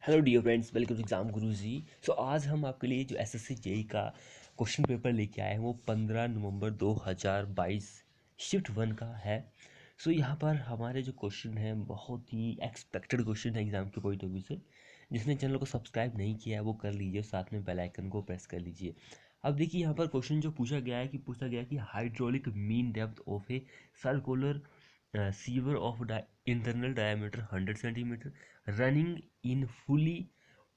Hello dear friends, welcome to exam Guruji. आज हम आपके लिए जो एसएससी जेई का क्वेश्चन पेपर लेके आए हैं वो 15 नवंबर 2022 शिफ्ट 1 का है। यहाँ पर हमारे जो क्वेश्चन हैं बहुत ही एक्सपेक्टेड क्वेश्चन है एग्जाम के पॉइंट ऑफ व्यू से। जिसने चैनल को सब्सक्राइब नहीं किया है वो कर लीजिए, साथ में बेल आइकन को प्रेस कर लीजिए। अब देखिए यहाँ पर क्वेश्चन जो पूछा गया है कि hydraulic mean depth of a circular sewer of internal diameter 100 centimeter running in fully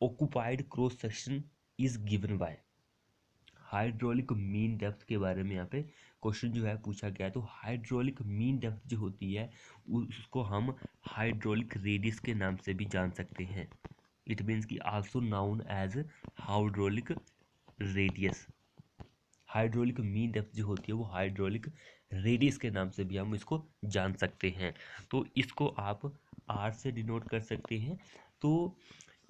occupied cross section is given by। Hydraulic mean depth के बारे में यहाँ पे क्वेश्चन जो है पूछा गया है। तो हाइड्रोलिक मीन डेप्थ जो होती है उसको हम हाइड्रोलिक रेडियस के नाम से भी जान सकते हैं। इट मीन्स की also known as hydraulic radius. Hydraulic mean depth जो होती है वो हाइड्रोलिक रेडियस के नाम से भी हम इसको जान सकते हैं। तो इसको आप आर से डिनोट कर सकते हैं। तो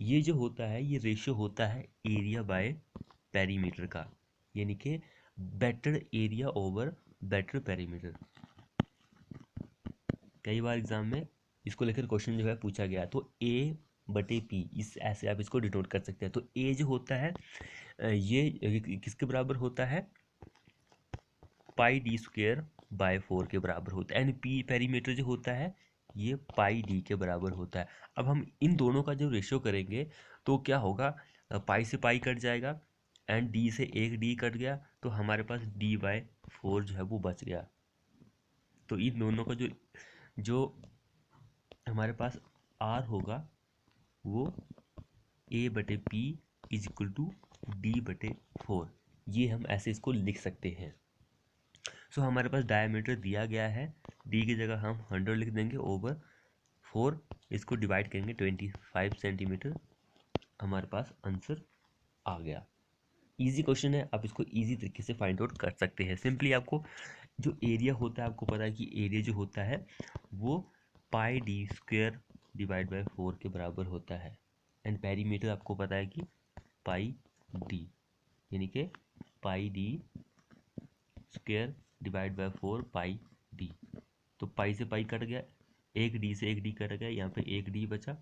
ये जो होता है ये रेशियो होता है एरिया बाय पेरीमीटर का, यानी कि better area over better perimeter. कई बार एग्जाम में इसको लेकर क्वेश्चन जो है पूछा गया है। तो ए बटे पी, इस ऐसे आप इसको डिनोट कर सकते हैं। तो ए जो होता है ये किसके बराबर होता है, पाई डी स्क्वेयर बाय 4 के बराबर होता है। एंड पी पेरीमीटर जो होता है ये पाई डी के बराबर होता है। अब हम इन दोनों का जो रेशियो करेंगे तो क्या होगा, पाई से पाई कट जाएगा एंड डी से एक डी कट गया, तो हमारे पास डी बाय 4 जो है वो बच गया। तो इन दोनों का जो जो हमारे पास आर होगा वो ए बटे P is equal to D बटे 4। ये हम ऐसे इसको लिख सकते हैं। हमारे पास डायमीटर दिया गया है, डी की जगह हम 100 लिख देंगे ओवर 4, इसको डिवाइड करेंगे 25 सेंटीमीटर, हमारे पास आंसर आ गया। इजी क्वेश्चन है, आप इसको इजी तरीके से फाइंड आउट कर सकते हैं। सिंपली आपको जो एरिया होता है, आपको पता है कि एरिया जो होता है वो पाई डी स्क्वेयर डिवाइड बाय 4 के बराबर होता है। एंड पेरीमीटर आपको पता है कि पाई डी, यानी कि pi D square divide by 4 pi D. तो पाई से पाई कट गया, एक डी से एक डी कट गया, यहाँ पे एक डी बचा,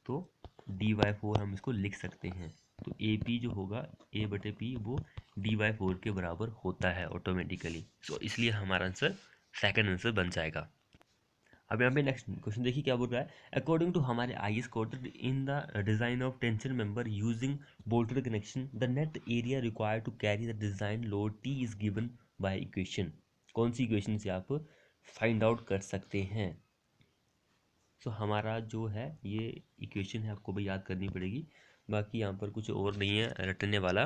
तो डी बाय 4 हम इसको लिख सकते हैं। तो ए पी जो होगा ए बटे पी वो डी बाय 4 के बराबर होता है ऑटोमेटिकली। इसलिए हमारा आंसर सेकंड आंसर बन जाएगा। अब यहाँ पे नेक्स्ट क्वेश्चन देखिए क्या बोल रहा है। अकॉर्डिंग टू हमारे I S coded in the design of tension member using bolted connection the net area required to carry the design load T is given by equation. कौन सी इक्वेशन से आप फाइंड आउट कर सकते हैं। हमारा जो है ये इक्वेशन है, आपको भी याद करनी पड़ेगी। बाकी यहाँ पर कुछ और नहीं है रटने वाला,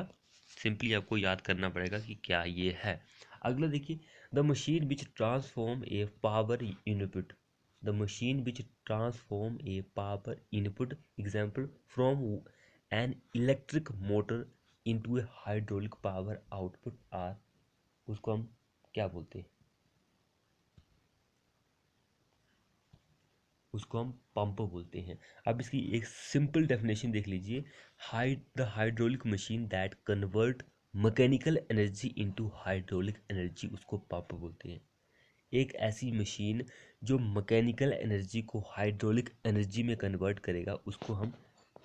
सिंपली आपको याद करना पड़ेगा कि क्या ये है। अगला देखिए, the machine which transform a power input, the machine which transform a power input example from an electric motor into a hydraulic power output are, उसको हम क्या बोलते हैं, उसको हम पंप बोलते हैं। अब इसकी एक सिंपल डेफिनेशन देख लीजिए, the hydraulic machine that convert mechanical energy into hydraulic energy, उसको पंप बोलते हैं। एक ऐसी मशीन जो मैकेनिकल एनर्जी को हाइड्रोलिक एनर्जी में कन्वर्ट करेगा उसको हम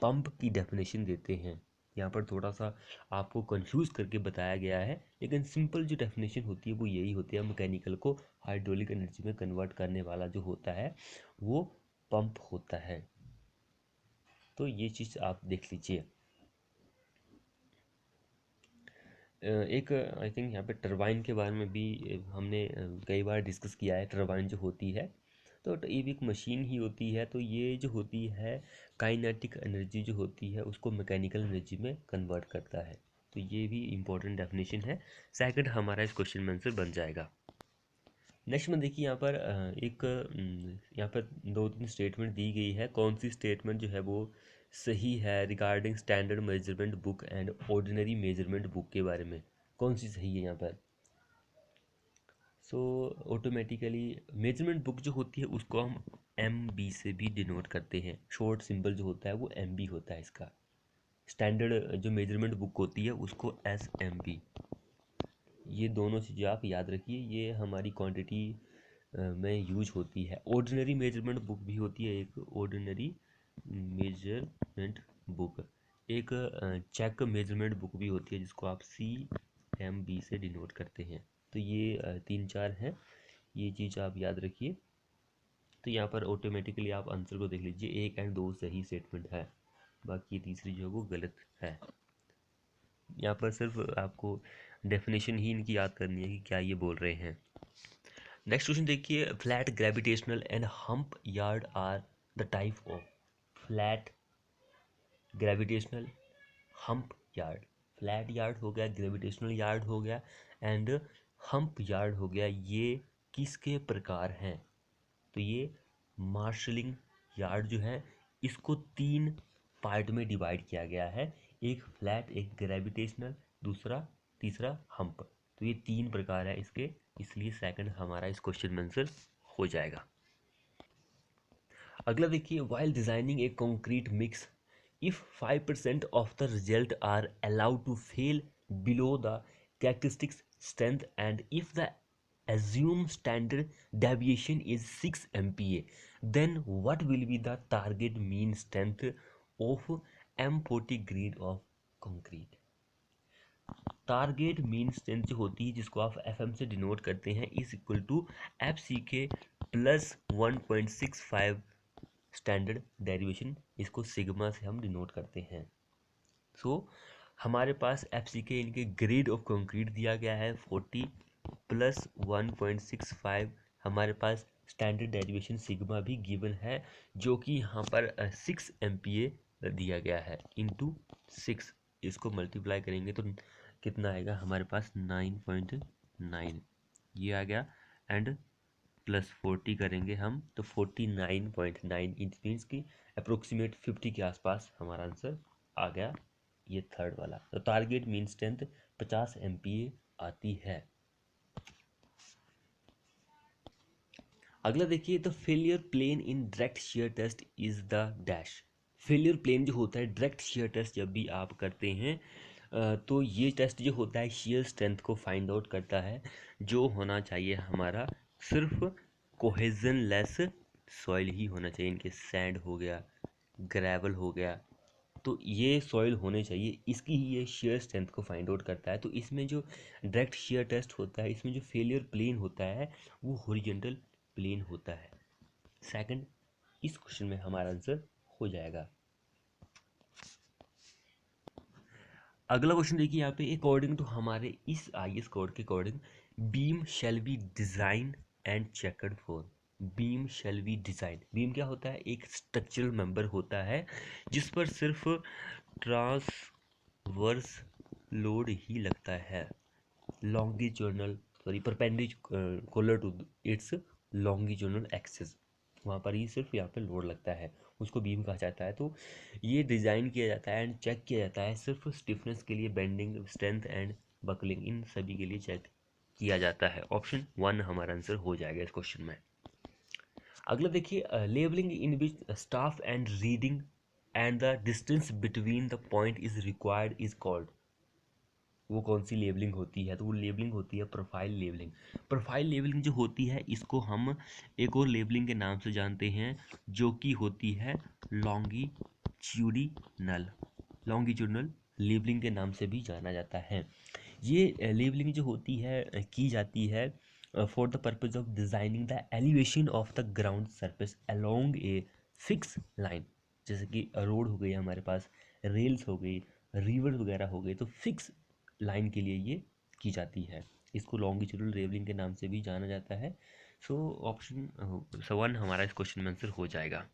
पंप की डेफिनेशन देते हैं। यहाँ पर थोड़ा सा आपको कंफ्यूज करके बताया गया है, लेकिन सिंपल जो डेफिनेशन होती है वो यही होती है, मैकेनिकल को हाइड्रोलिक एनर्जी में कन्वर्ट करने वाला जो होता है वो पंप होता है। तो ये चीज़ आप देख लीजिए। एक आई थिंक यहाँ पे टरबाइन के बारे में भी हमने कई बार डिस्कस किया है। टरबाइन जो होती है तो ये भी एक मशीन ही होती है। तो ये जो होती है काइनेटिक एनर्जी जो होती है उसको मैकेनिकल एनर्जी में कन्वर्ट करता है। तो ये भी इम्पोर्टेंट डेफिनेशन है। सेकंड हमारा इस क्वेश्चन में आंसर बन जाएगा। नेक्स्ट में देखिए यहाँ पर यहाँ पर 2-3 स्टेटमेंट दी गई है। कौन सी स्टेटमेंट जो है वो सही है regarding standard measurement book and ordinary measurement book के बारे में, कौन सी सही है यहाँ पर। ऑटोमेटिकली मेजरमेंट बुक जो होती है उसको हम एम बी से भी डिनोट करते हैं। शॉर्ट सिंबल जो होता है वो एम बी होता है इसका। स्टैंडर्ड जो मेजरमेंट बुक होती है उसको एस एम बी। ये दोनों चीज़ें आप याद रखिए, ये हमारी क्वांटिटी में यूज होती है। ऑर्डिनरी मेजरमेंट बुक भी होती है एक, ऑर्डिनरी मेजरमेंट बुक, एक चेक मेजरमेंट बुक भी होती है जिसको आप CMB से डिनोट करते हैं। तो ये 3-4 हैं, ये चीज़ आप याद रखिए। तो यहाँ पर ऑटोमेटिकली आप आंसर को देख लीजिए, 1 और 2 सही स्टेटमेंट है, बाकी तीसरी जो है वो गलत है। यहाँ पर सिर्फ आपको डेफिनेशन ही इनकी याद करनी है कि क्या ये बोल रहे हैं। नेक्स्ट क्वेश्चन देखिए, flat gravitational and hump yard are the type of. Flat gravitational hump yard, flat yard हो गया, ग्रेविटेशनल यार्ड हो गया एंड हम्प यार्ड हो गया, ये किसके प्रकार हैं? तो ये मार्शलिंग यार्ड जो है इसको 3 पार्ट में डिवाइड किया गया है, एक फ्लैट, एक ग्रेविटेशनल, दूसरा तीसरा हम्प। तो ये 3 प्रकार है इसके, इसलिए सेकंड हमारा इस क्वेश्चन में आंसर हो जाएगा। अगला देखिए, while designing a concrete mix if 5% of the result are allowed to fail below the characteristics strength and if द assumed standard deviation is 6 MPa, then what will be the target mean strength of M40 grade of concrete? Target mean strength जो होती है जिसको आप FM से denote करते हैं is equal to FCK plus 1.65 standard derivation, इसको सिग्मा से हम डिनोट करते हैं। सो हमारे पास FCK इनके ग्रेड ऑफ कंक्रीट दिया गया है 40 प्लस 1.65, हमारे पास स्टैंडर्ड डेरिवेशन सिग्मा भी गिवन है जो कि यहाँ पर 6 MPa दिया गया है, इंटू 6, इसको मल्टीप्लाई करेंगे तो कितना आएगा हमारे पास 9.9 ये आ गया, एंड प्लस 40 करेंगे हम तो 49.9, इट मीन्स की अप्रोक्सीमेट 50 के आसपास हमारा आंसर आ गया, ये थर्ड वाला। तो टारगेट मीन स्ट्रेंथ 50 MPa आती है। अगला देखिए, the failure plane in direct shear test is the dash. Failure plane जो होता है डायरेक्ट शियर टेस्ट जब भी आप करते हैं तो ये टेस्ट जो होता है शियर स्ट्रेंथ को फाइंड आउट करता है, जो होना चाहिए हमारा सिर्फ कोहेजन लेस सॉइल ही होना चाहिए, इनके सैंड हो गया, ग्रेवल हो गया, तो ये सॉइल होने चाहिए, इसकी ही ये शेयर स्ट्रेंथ को फाइंड आउट करता है। तो इसमें जो डायरेक्ट शेयर टेस्ट होता है इसमें जो फेलियर प्लेन होता है वो हॉरिजॉन्टल प्लेन होता है। सेकंड इस क्वेश्चन में हमारा आंसर हो जाएगा। अगला क्वेश्चन देखिए यहाँ पे, अकॉर्डिंग टू हमारे इस IS कोड के according beam shall be design and checked for. Beam shall be design, beam क्या होता है? एक स्ट्रक्चरल मेंबर होता है जिस पर सिर्फ ट्रांसवर्स लोड ही लगता है, longitudinal sorry perpendicular to its longitudinal axis, वहाँ पर ही सिर्फ यहाँ पे लोड लगता है, उसको बीम कहा जाता है। तो ये डिज़ाइन किया जाता है एंड चेक किया जाता है सिर्फ स्टिफनेस के लिए, बेंडिंग, स्ट्रेंथ एंड बकलिंग, इन सभी के लिए चेक किया जाता है। ऑप्शन 1 हमारा आंसर हो जाएगा इस क्वेश्चन में। अगला देखिए, labelling in which staff and reading and the distance between the point is required is called. वो कौन सी लेबलिंग होती है? तो वो लेबलिंग होती है प्रोफाइल लेबलिंग। प्रोफाइल लेबलिंग जो होती है इसको हम एक और लेबलिंग के नाम से जानते हैं जो कि होती है लॉन्गिट्यूडिनल, लॉन्गिट्यूडनल लेबलिंग के नाम से भी जाना जाता है। ये लेबलिंग जो होती है की जाती है for the purpose of designing the elevation of the ground surface along a fix line, जैसे कि रोड हो गई हमारे पास, रेल्स हो गई, रिवर वगैरह हो गए, तो फिक्स लाइन के लिए ये की जाती है, इसको लॉन्गिट्यूडनल लेबलिंग के नाम से भी जाना जाता है। सो ऑप्शन 1 हमारा इस क्वेश्चन में आंसर हो जाएगा।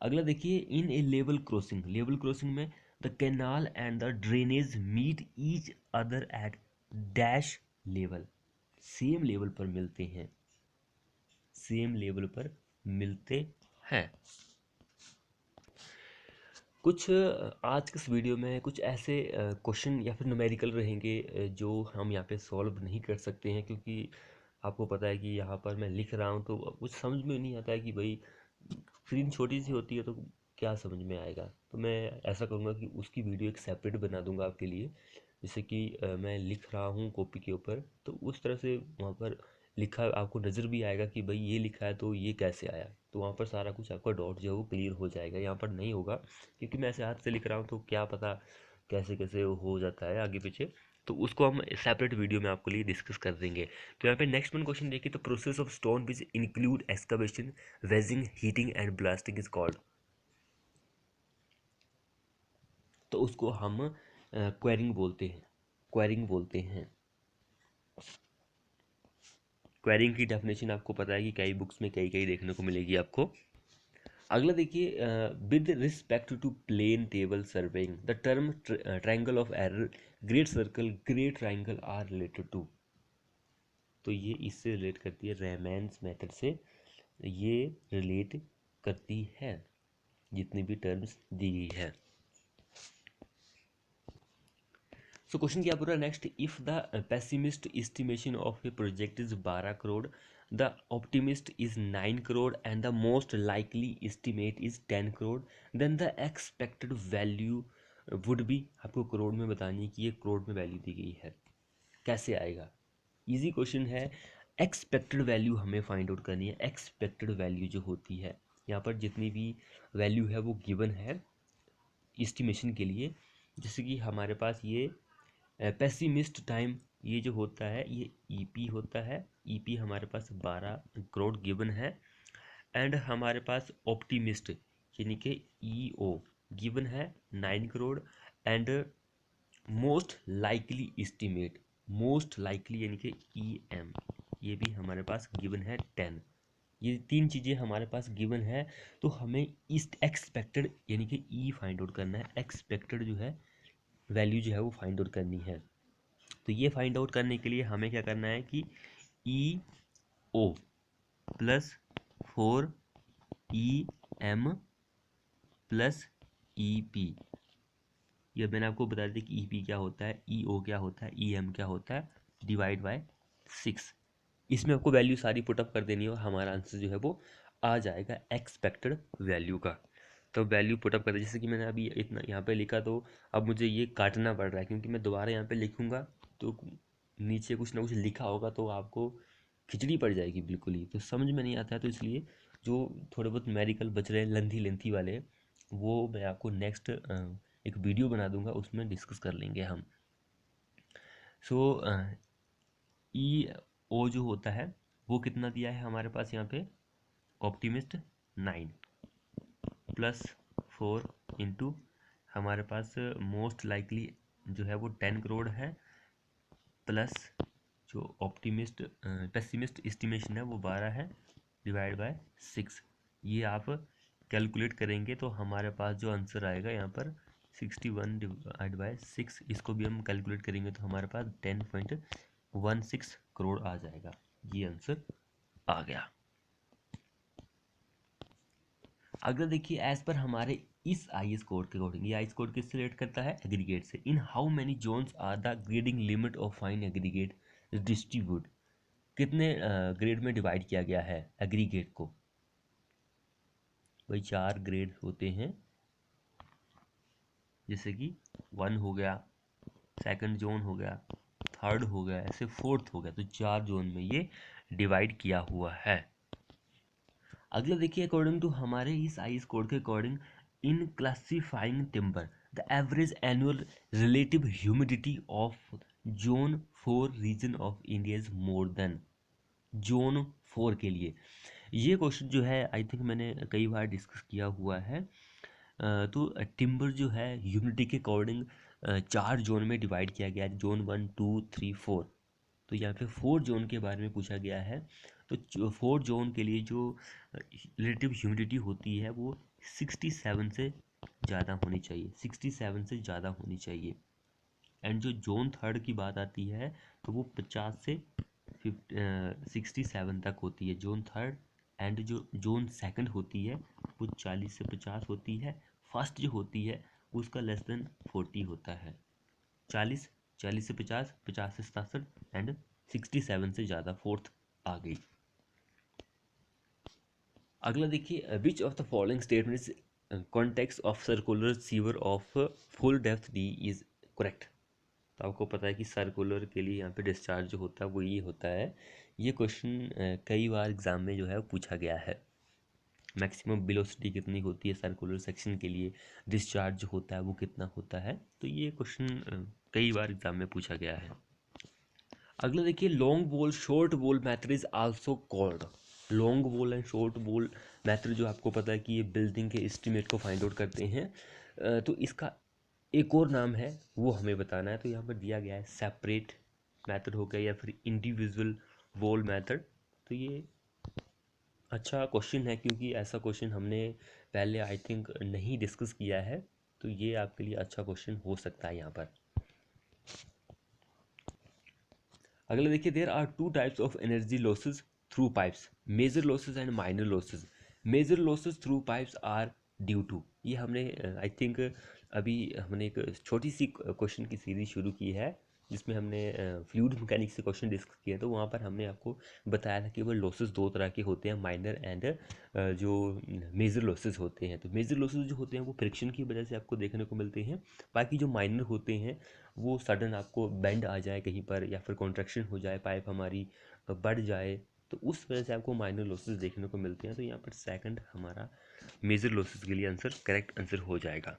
अगला देखिए, in a level crossing, level crossing में the canal and the drainage meet each other at dash level, same level पर मिलते हैं, सेम लेवल पर मिलते हैं। कुछ आज के इस वीडियो में कुछ ऐसे क्वेश्चन या फिर न्यूमेरिकल रहेंगे जो हम यहाँ पे सॉल्व नहीं कर सकते हैं, क्योंकि आपको पता है कि यहाँ पर मैं लिख रहा हूँ तो कुछ समझ में नहीं आता है कि भाई स्क्रीन छोटी सी होती है तो क्या समझ में आएगा। तो मैं ऐसा करूँगा कि उसकी वीडियो एक सेपरेट बना दूंगा आपके लिए, जैसे कि मैं लिख रहा हूँ कॉपी के ऊपर तो उस तरह से वहाँ पर लिखा आपको नज़र भी आएगा कि भाई ये लिखा है तो ये कैसे आया, तो वहाँ पर सारा कुछ आपका डाउट जो है वो क्लियर हो जाएगा। यहाँ पर नहीं होगा क्योंकि मैं ऐसे हाथ से लिख रहा हूँ, तो क्या पता कैसे कैसे हो जाता है आगे पीछे, तो उसको हम सेपरेट वीडियो में आपके लिए डिस्कस कर देंगे। तो यहाँ पे नेक्स्ट वन क्वेश्चन देखिए, तो process of stone which include excavation, waging, heating and blasting is called. तो उसको हम क्वेरिंग बोलते हैं, क्वेरिंग बोलते हैं। क्वेरिंग की डेफिनेशन आपको पता है कि कई बुक्स में कई कई देखने को मिलेगी आपको। अगला देखिए, with respect to plane table surveying the term triangle of error, great circle, great triangle are related to. तो ये इससे रिलेट करती है, रेमैन्स मेथड से ये रिलेट करती है जितनी भी टर्म्स दी गई है। सो क्वेश्चन क्या पूरा next, if the pessimist estimation of a project is 12 crore, the optimist is 9 crore and the most likely estimate is 10 crore, then the expected value would be. आपको करोड़ में बतानी है कि ये करोड़ में वैल्यू दी गई है, कैसे आएगा? इजी क्वेश्चन है। एक्सपेक्टेड वैल्यू हमें फाइंड आउट करनी है। एक्सपेक्टेड वैल्यू जो होती है, यहाँ पर जितनी भी वैल्यू है वो गिवन है एस्टिमेशन के लिए। जैसे कि हमारे पास ये पेसिमिस्ट टाइम ये जो होता है ये ईपी होता है, ईपी हमारे पास 12 करोड़ गिवन है। एंड हमारे पास ऑप्टिमिस्ट यानी कि ईओ गिवन है 9 crore. And most likely estimate, most likely यानी कि ईएम ये भी हमारे पास गिवन है 10। ये तीन चीज़ें हमारे पास गिवन है, तो हमें इस एक्सपेक्टेड यानी कि ई फाइंड आउट करना है। एक्सपेक्टेड जो है वैल्यू जो है वो फाइंड आउट करनी है। तो ये फाइंड आउट करने के लिए हमें क्या करना है कि E O plus 4 E M plus E P, ये मैंने आपको बता दिया कि ई पी क्या होता है, ई ओ क्या होता है, ई एम क्या होता है, डिवाइड बाय 6। इसमें आपको वैल्यू सारी पुटअप कर देनी है और हमारा आंसर जो है वो आ जाएगा एक्सपेक्टेड वैल्यू का। तो वैल्यू पुटअप कर दे, जैसे कि मैंने अभी इतना यहाँ पे लिखा, तो अब मुझे ये काटना पड़ रहा है क्योंकि मैं दोबारा यहाँ पे लिखूँगा तो नीचे कुछ ना कुछ लिखा होगा तो आपको खिचड़ी पड़ जाएगी बिल्कुल ही, तो समझ में नहीं आता है। तो इसलिए जो थोड़े बहुत मेडिकल बच रहे हैं लेंथी लेंथी वाले, वो मैं आपको नेक्स्ट एक वीडियो बना दूंगा, उसमें डिस्कस कर लेंगे हम। सो ई ओ जो होता है वो कितना दिया है हमारे पास यहाँ पे, ऑप्टिमिस्ट 9 प्लस 4 इंटू हमारे पास मोस्ट लाइकली जो है वो 10 करोड़ है, प्लस जो ऑप्टिमिस्ट पेसिमिस्ट एस्टिमेशन है वो 12 है, डिवाइड बाय 6। ये आप कैलकुलेट करेंगे तो हमारे पास जो आंसर आएगा यहाँ पर 61 डिवाइड बाय 6, इसको भी हम कैलकुलेट करेंगे तो हमारे पास 10.16 करोड़ आ जाएगा। ये आंसर आ गया। अगर देखिए एज पर हमारे इस आई कोड के अकॉर्डिंग, ये आई कोड किससे रिलेट करता है, एग्रीगेट से। In how many zones are the grading limit of fine aggregate distribute, कितने ग्रेड में डिवाइड किया गया है एग्रीगेट को? भाई 4 ग्रेड होते हैं, जैसे कि 1 हो गया, सेकंड जोन हो गया, थर्ड हो गया, ऐसे फोर्थ हो गया, तो 4 जोन में ये डिवाइड किया हुआ है। अगला देखिए, अकॉर्डिंग टू हमारे इस आई कोड के according, in classifying timber the average annual relative humidity of zone 4 region of India is more than. Zone 4 के लिए ये क्वेश्चन जो है आई थिंक मैंने कई बार डिस्कस किया हुआ है। तो टिम्बर जो है ह्यूमिडिटी के अकॉर्डिंग 4 जोन में डिवाइड किया गया है, जोन 1 2 3 4। तो यहाँ पे 4 जोन के बारे में पूछा गया है। तो 4 जोन के लिए जो रिलेटिव ह्यूमिडिटी होती है वो 67 से ज़्यादा होनी चाहिए, 67 से ज़्यादा होनी चाहिए। एंड जो जोन थर्ड की बात आती है तो वो 50 से 67 तक होती है जोन थर्ड। एंड जो जोन सेकंड होती है वो 40 से 50 होती है। फर्स्ट जो होती है उसका लेस देन 40 होता है। 40 40 से 50, 50 से 67 एंड 67 से ज़्यादा फोर्थ आ गई। अगला देखिए, which of the following statements context of circular sewer of full depth D is correct. तो आपको पता है कि सर्कुलर के लिए यहाँ पे डिस्चार्ज जो होता है वो ये होता है ये क्वेश्चन कई बार एग्जाम में जो है वो पूछा गया है। मैक्सिमम वेलोसिटी कितनी होती है सर्कुलर सेक्शन के लिए, डिस्चार्ज जो होता है वो कितना होता है, तो ये क्वेश्चन कई बार एग्जाम में पूछा गया है। अगला देखिए, long ball short ball method is also called. Long ball and short ball method जो आपको पता है कि ये बिल्डिंग के एस्टिमेट को फाइंड आउट करते हैं, तो इसका एक और नाम है वो हमें बताना है। तो यहाँ पर दिया गया है सेपरेट मेथड हो गया या फिर इंडिविजुअल बॉल मेथड। तो ये अच्छा क्वेश्चन है क्योंकि ऐसा क्वेश्चन हमने पहले आई थिंक नहीं डिस्कस किया है, तो ये आपके लिए अच्छा क्वेश्चन हो सकता है यहाँ पर। अगला देखिए, there are two types of energy losses through pipes, major losses and minor losses. Major losses through pipes are due to, ये हमने आई थिंक अभी हमने एक छोटी सी क्वेश्चन की सीरीज शुरू की है जिसमें हमने फ्लूइड मैकेनिक्स से क्वेश्चन डिस्कस किया, तो वहाँ पर हमने आपको बताया था कि वो लॉसेस दो तरह के होते हैं, माइनर एंड जो मेजर लॉसेस होते हैं। तो मेजर लॉसेस जो होते हैं वो फ्रिक्शन की वजह से आपको देखने को मिलते हैं, बाकी जो माइनर होते हैं वो सडन आपको बेंड आ जाए कहीं पर या फिर कॉन्ट्रैक्शन हो जाए, पाइप हमारी बढ़ जाए, तो उस वजह से आपको माइनर लॉसेस देखने को मिलते हैं। तो यहाँ पर सेकंड हमारा मेजर लॉसेस के लिए आंसर करेक्ट आंसर हो जाएगा।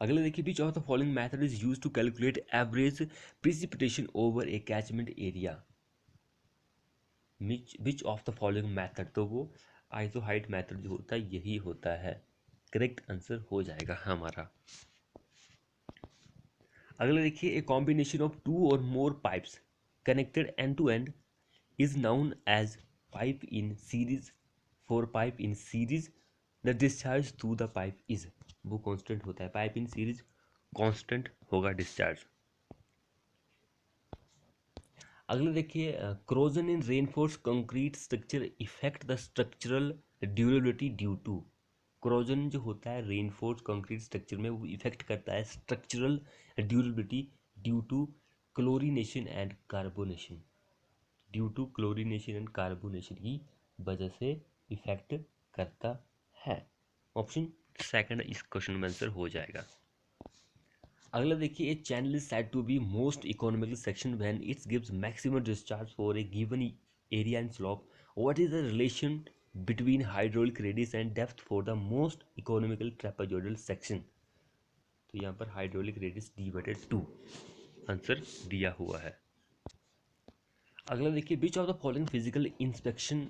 अगला देखिए, which of the following method is used to calculate average precipitation over a catchment area. Which of the following method, तो वो आइसोहाइट मेथड जो होता है यही होता है, करेक्ट आंसर हो जाएगा हमारा। अगला देखिए, ए कॉम्बिनेशन ऑफ टू और more pipes connected end to end is known as pipe in series. For pipe in series the discharge through the pipe is, वो कांस्टेंट होता है, पाइप इन सीरीज कांस्टेंट होगा discharge. अगला देखिए, corrosion in reinforce concrete structure effect the structural durability due to. Corrosion जो होता है reinforce concrete structure में वो इफेक्ट करता है structural durability due to chlorination and carbonation, due to chlorination and carbonation की वजह से इफेक्ट करता है। ऑप्शन सेकंड इस क्वेश्चन में आंसर हो जाएगा। अगला देखिए, a channel is said to be most economical section when it's gives maximum discharge for a given area and slope. What is the relation between hydraulic radius and depth for the most economical trapezoidal section. तो यहाँ पर hydraulic radius d/2 answer दिया हुआ है। अगला देखिए, which of the following physical inspection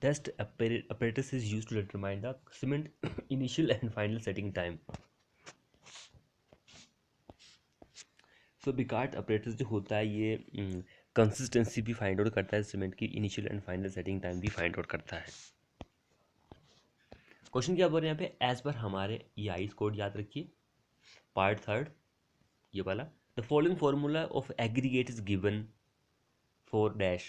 test apparatus is used to determine the cement initial and final setting time. So Vicat apparatus जो होता है ये कंसिस्टेंसी भी फाइंड आउट करता है, सीमेंट की initial and final setting time भी find out करता है। क्वेश्चन क्या बोल रहे हैं यहाँ पे, एज पर हमारे ये आइस कोड याद रखिए, पार्ट थर्ड ये वाला, the following formula of aggregate is given for dash,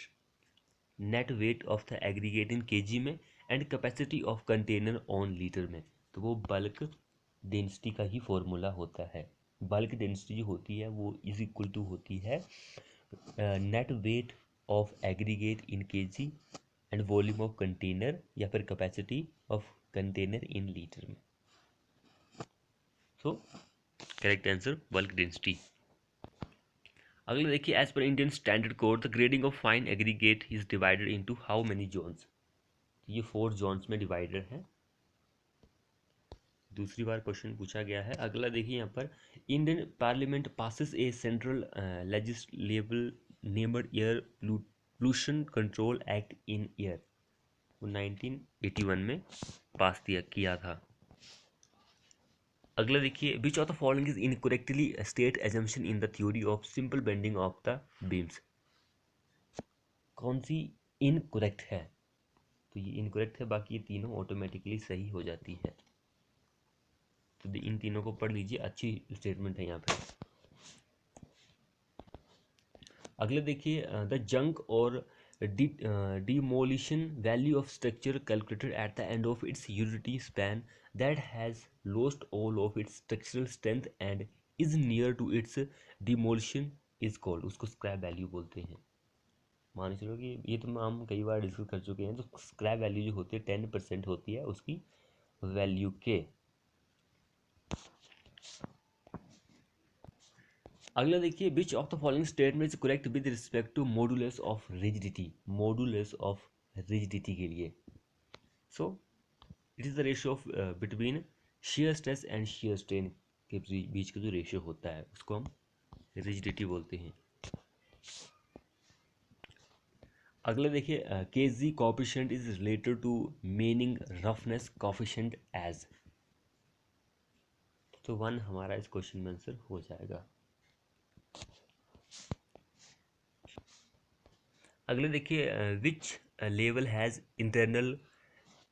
net weight of the aggregate in kg में and capacity of container on litre में। तो वो बल्क डेंसिटी का ही फॉर्मूला होता है। बल्क डेंसिटी जो होती है वो इज इक्वल टू होती है net weight of aggregate in kg and volume of container या फिर capacity of container in litre में। So correct answer bulk density. अगला देखिए, as per Indian standard code the grading of fine aggregate is divided into how many zones. ये 4 Jones में divided है, दूसरी बार question पूछा गया है। अगला देखिए यहाँ पर, Indian parliament passes a central legislable named air pollution control act in year, वो 1981 में पास किया था। अगला देखिए, which of the following is incorrectly state assumption in the theory of simple bending of the beams. कौन सी incorrect है, तो ये इनकरेक्ट है, बाकी ये तीनों ऑटोमेटिकली सही हो जाती है। तो इन तीनों को पढ़ लीजिए, अच्छी स्टेटमेंट है यहाँ पे। अगले देखिए, द जंक और demolition value of structure calculated at the end of its utility span that has lost all of its structural strength and is near to its demolition is called, उसको scrap value बोलते हैं। मान चलो कि ये तो हम कई बार डिस्कस कर चुके हैं, तो स्क्रैप वैल्यू जो होती है 10% होती है उसकी वैल्यू के। अगला देखिए, which of the following statement is correct with respect to modulus of rigidity, modulus of rigidity के लिए। So it is the ratio of between shear stress and shear strain के बीच का जो रेशियो होता है उसको हम रिजिडिटी बोलते हैं। अगला देखिए, KG coefficient is related to Manning roughness coefficient as. तो 1 हमारा इस क्वेश्चन में आंसर हो जाएगा। अगले देखिए, which level has internal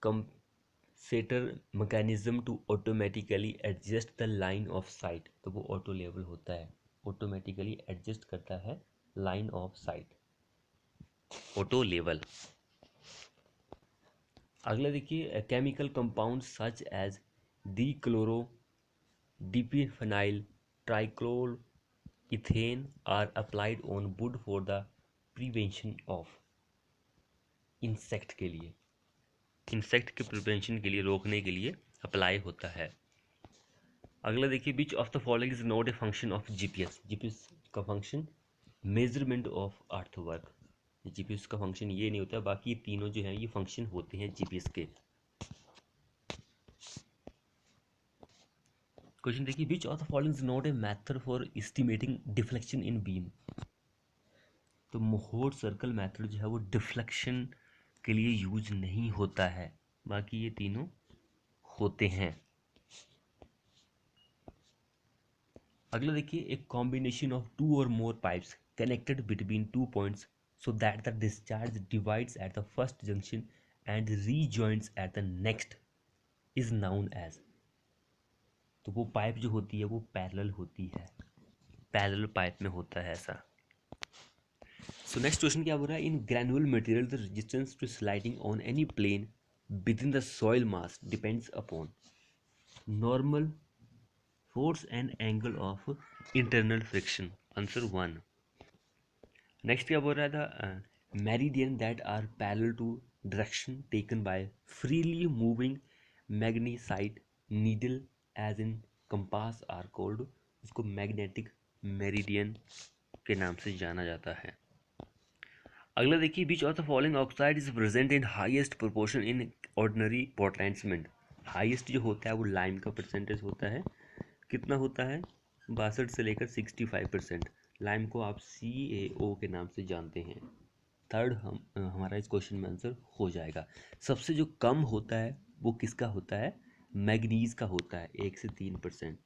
compensator mechanism to automatically adjust the line of sight. तो वो ऑटो लेवल होता है, ऑटोमेटिकली एडजस्ट करता है line of sight, auto level. अगला देखिए, chemical compound such as dichloro diphenyl trichlor ethane are applied on wood for the prevention of. Insect के लिए, इंसेक्ट के प्रिवेंशन के लिए, रोकने के लिए अप्लाई होता है। अगला देखिए, which of the following is not a function of GPS. GPS का function measurement of earthwork. GPS का फंक्शन ये नहीं होता, बाकी ये तीनों जो हैं ये फंक्शन होते हैं जीपीएस के। क्वेश्चन देखिए, which of the following is not a method for estimating deflection in beam. तो मोहर सर्कल मेथड जो है वो डिफ्लेक्शन के लिए यूज नहीं होता है, बाकी ये तीनों होते हैं। अगला देखिए, एक कॉम्बिनेशन ऑफ 2 और more pipes connected between 2 points so that the discharge divides at the first junction and rejoins at the next is known as. तो वो पाइप जो होती है वो पैरेलल होती है, पैरेलल पाइप में होता है ऐसा। सो नेक्स्ट क्वेश्चन क्या बोल रहा है, in granular material the resistance to sliding on any plane within the soil mass depends upon normal force and angle of internal friction. Answer 1। Next क्या बोल रहा था, meridian that are parallel to direction taken by freely moving magnesite needle as in compass are called. इसको magnetic meridian के नाम से जाना जाता है। अगला देखिए, which of the following oxide is present in highest proportion in ordinary Portland. Highest जो होता है वो लाइम का परसेंटेज होता है, कितना होता है 62 से लेकर 65%। लाइम को आप CaO के नाम से जानते हैं। थर्ड हमारा इस क्वेश्चन में आंसर हो जाएगा। सबसे जो कम होता है वो किसका होता है, मैग्नीज का होता है, 1 से 3%।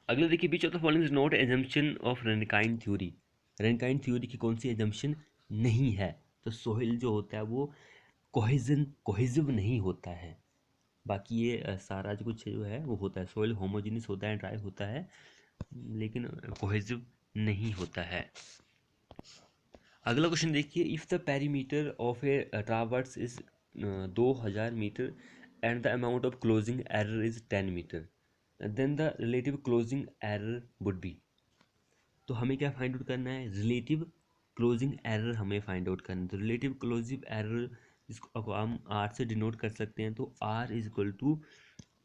अगले देखिए, which of the following is not assumption of Rankine theory. Rankine theory की कौन सी एजम्पशन नहीं है। तो सोहिल जो होता है वो कोहेजिव नहीं होता है, बाकी ये सारा जो कुछ जो है वो होता है। सोइल होमोजेनियस होता है, ड्राई होता है, लेकिन कोहेजिव नहीं होता है। अगला क्वेश्चन देखिए, if the perimeter of a traverse is 2000 metre and the amount of closing error is 10 metre then the relative closing error would be. तो हमें क्या फाइंड आउट करना है, रिलेटिव क्लोजिंग एरर हमें फाइंड आउट करना है। तो रिलेटिव क्लोजिंग एरर इसको हम आर से डिनोट कर सकते हैं। तो R is equal to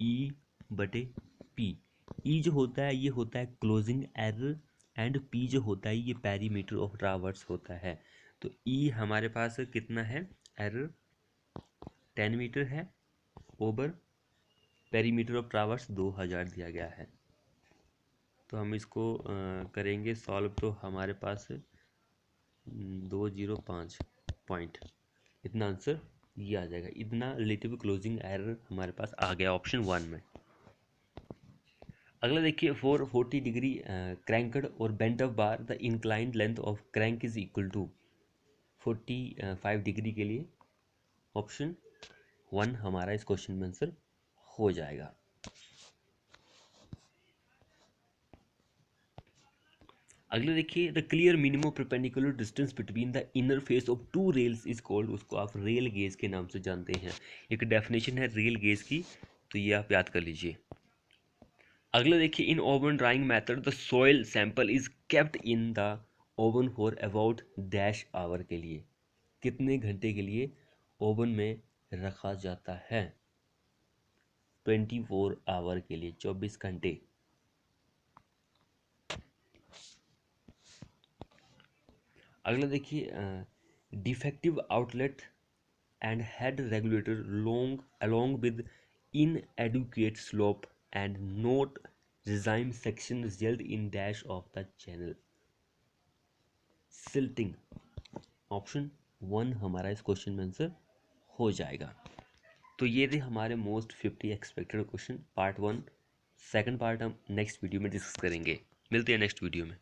E/P। E जो होता है ये होता है क्लोजिंग एरर एंड पी जो होता है ये पेरीमीटर ऑफ ट्रावर्स होता है। तो ई हमारे पास कितना है, एरर 10 मीटर है, ओवर पेरीमीटर ऑफ ट्रावर्स 2000 दिया गया है। तो हम इसको करेंगे सॉल्व, तो हमारे पास 205 पॉइंट इतना आंसर ये आ जाएगा। इतना रिलेटिव क्लोजिंग एरर हमारे पास आ गया ऑप्शन 1 में। अगला देखिए, 440 डिग्री क्रैंकड और bent up bar the inclined length of crank is equal to 45 degree के लिए ऑप्शन 1 हमारा इस क्वेश्चन में आंसर हो जाएगा। अगले देखिए, the clear minimum perpendicular distance between the inner face of 2 rails is called. उसको आप रेल गेज के नाम से जानते हैं। एक डेफिनेशन है रेल गेज की, तो ये आप याद कर लीजिए। अगला देखिए, in oven drying method the soil sample is kept in the oven for about dash hour के लिए, कितने घंटे के लिए ओवन में रखा जाता है। 24 आवर के लिए, 24 घंटे। अगला देखिए, defective outlet and head regulator long along with inadequate slope and not regime section result in dash of the channel silting। Option 1 हमारा इस क्वेश्चन में आंसर हो जाएगा। तो ये थे हमारे most 50 expected question part 1। Second part हम नेक्स्ट वीडियो में डिस्कस करेंगे। मिलते हैं नेक्स्ट वीडियो में।